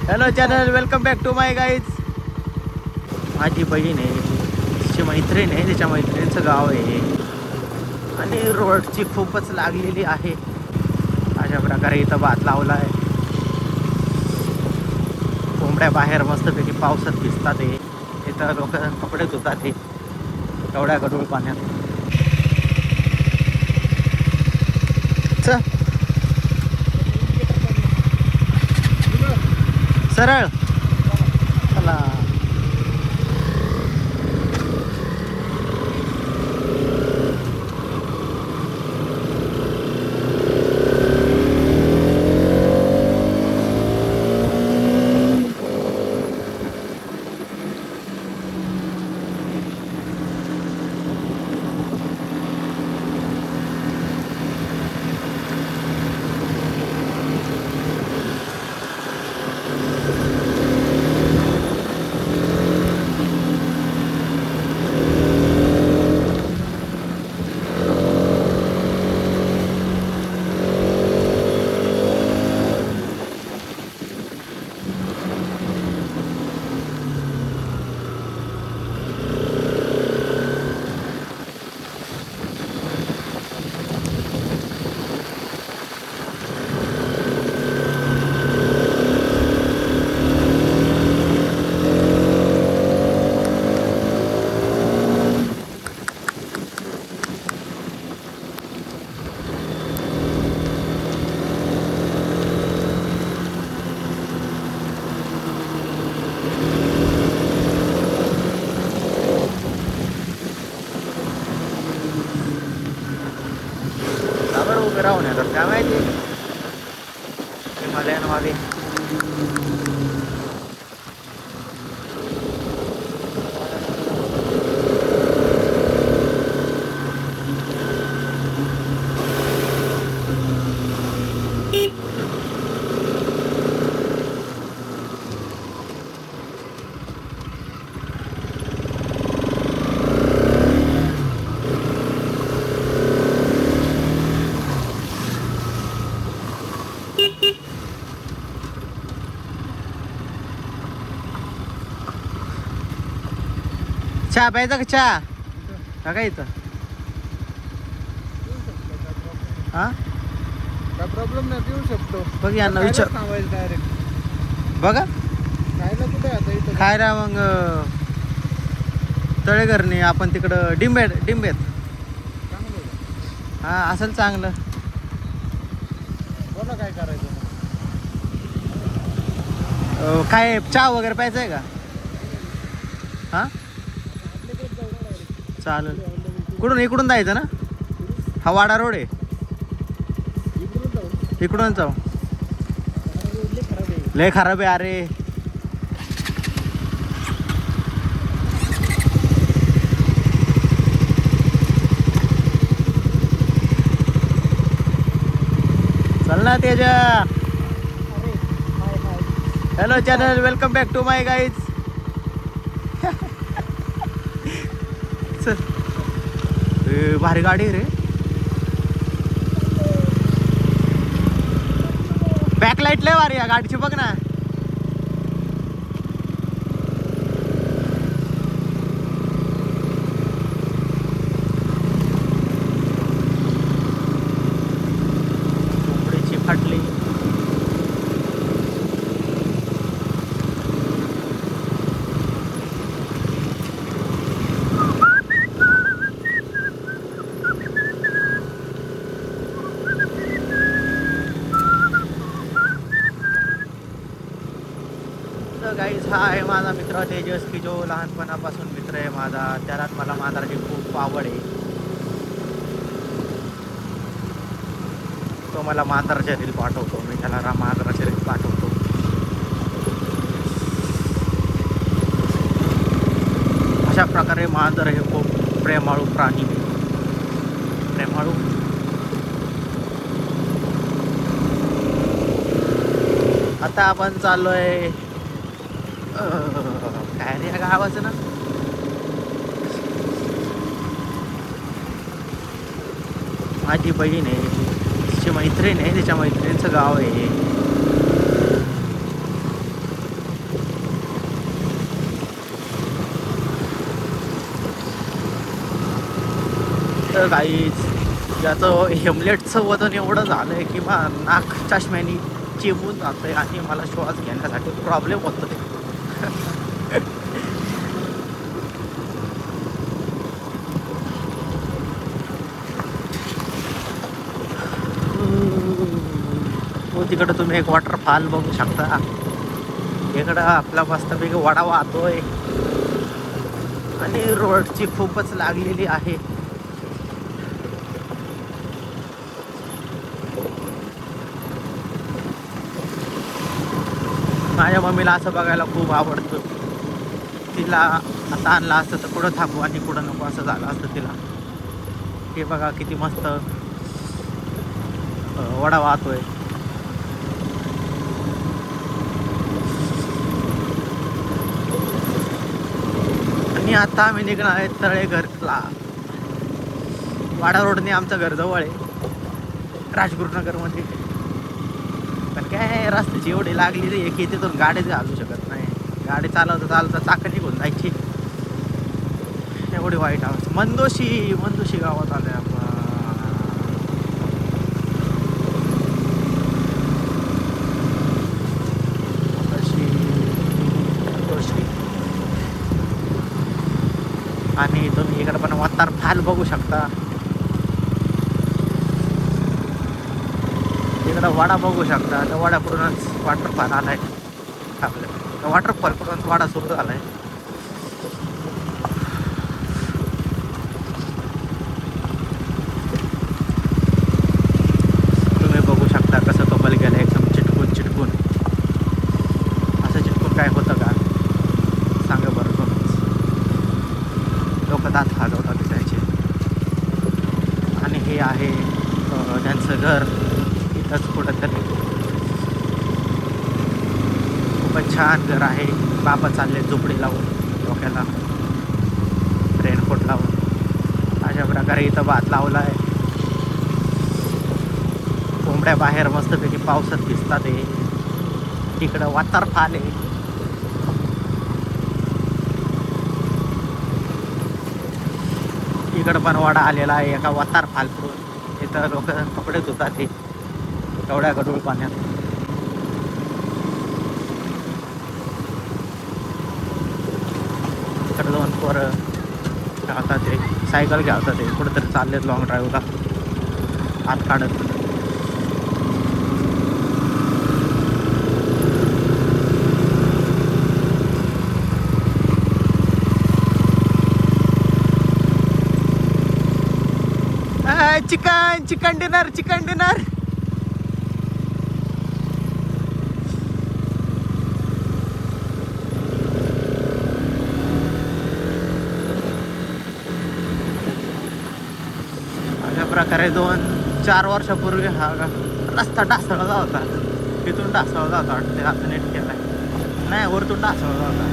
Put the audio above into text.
Hello channel, welcome back to my guys. माझी बहीण आहे, तिची मैत्रीण आहे, तिच्या मैत्रिणीचं गाव आहे आणि रोडची खूपच लागलेली आहे. अशा प्रकारे इथं भात लावला आहे. कोंबड्या बाहेर मस्तपैकी पावसात भिजतात आहे. इथं लोक कपडे धुतात आहे एवढ्या गढूळ पाण्यात. सरळ चला. उभे राहून येतात काय माहिती हिमालयन वाले. चहा प्यायचा का चहा का काय इथं? हा काय प्रॉब्लेम नाही, पिऊ शकतो. बघ यांना विचार डायरेक्ट बघा. खायला कुठे आता इथं? खायला मग तळेघरने आपण तिकडं डिंबेत चांगलं. हा असेल चांगलं. बोला काय करायचं मग? काय चहा वगैरे प्यायचा आहे का? हा चालेल. इकडून जायचं ना? हा वाडा रोड आहे, इकडून जाऊ. लय खराब आहे अरे. चल ना Teja. Hello channel, welcome back to my guys. चल भारी गाडी रे. बॅकलाईट लय भारी या गाडीची बघ ना. कोंबडीची फाटली. गाईज हा आहे माझा मित्र तेजस, की जो लहानपणापासून मित्र आहे माझा. त्यालाच मला मांजराची खूप आवड आहे. तो मला मांजराचे रील पाठवतो, मी त्याला मांजराचे रील पाठवतो. अशा प्रकारे मांजर हे खूप प्रेमाळू प्राणी. प्रेमाळू. आता आपण चाललोय काय रे या गावाचं ना? माझी बहीण आहे, तिची मैत्रीण आहे, तिच्या मैत्रिणीचं गाव आहे. तर काहीच याचं हेमलेटचं वजन एवढं झालं आहे की नाक चष्म्यानी चिमून जातंय आणि मला श्वास घेण्यासाठी प्रॉब्लेम होतोय. हो, तिकडं तुम्ही एक वॉटरफॉल बघू शकता. इकडं आपला मस्तपैकी वडा वाहतोय आणि रोडची खूपच लागलेली आहे. माझ्या मम्मीला असं बघायला खूप आवडतं. तिला आता आणलं असतं तर कुठं थांबू आणि कुठं नको असं झालं असतं तिला. हे बघा किती मस्त वडा वाहतोय. आणि आता आम्ही निघणार आहे तळेघरला. वाडा रोडने आमचं घर जवळ आहे राजगुरुनगरमध्ये. पण काय रस्त्याची एवढी लागलेली आहे की तिथून गाडी चालू शकत नाही. गाडी चालवता चाकं निघून जायची. एवढी वाईट आवाज. मंदोशी गावात आलोय आपण. आणि तुम्ही इकडे पण वॉटरफॉल बघू शकता. इकडं वाडा बघू शकता. त्या वाड्याकडूनच वॉटरफॉल आलाय आपल्या. त्या वॉटरफॉलकडूनच वाडा सुरू झालाय. तुम्ही बघू शकता कसं कपल गेलं एकदम चिटकून. असं चिटकून काय होतं का सांगा बरं तुम्हीच. लोक दात खाजवतात त्याचे. आणि हे आहे त्यांचं घर इथंच कुठंतरी. खूपच छान घर आहे. बाबा चालले झोपडी लावून डोक्याला रेनकोट लावून. अशा प्रकारे इथं भात लावला आहे. कोंबड्या बाहेर मस्तपैकी पावसात भिजतात. इकडं वॉटरफॉल आहे. इकडं पण वाडा आलेला आहे एका वॉटरफॉल करून. इथं लोक कपडे धुतात एवढ्या गढूळ पाण्यात. इकडे दोन पोरं खेळतात सायकल खेळतात कुठेतरी चाललेत लॉंग ड्राईव्हला हात काढत. Chicken dinner. अशा प्रकारे 2-4 वर्षापूर्वी हा रस्ता ढासळला होता. तिथून ढासळला होता वाटतं. आता नीट केलाय नाही वरतून ढासळला होता.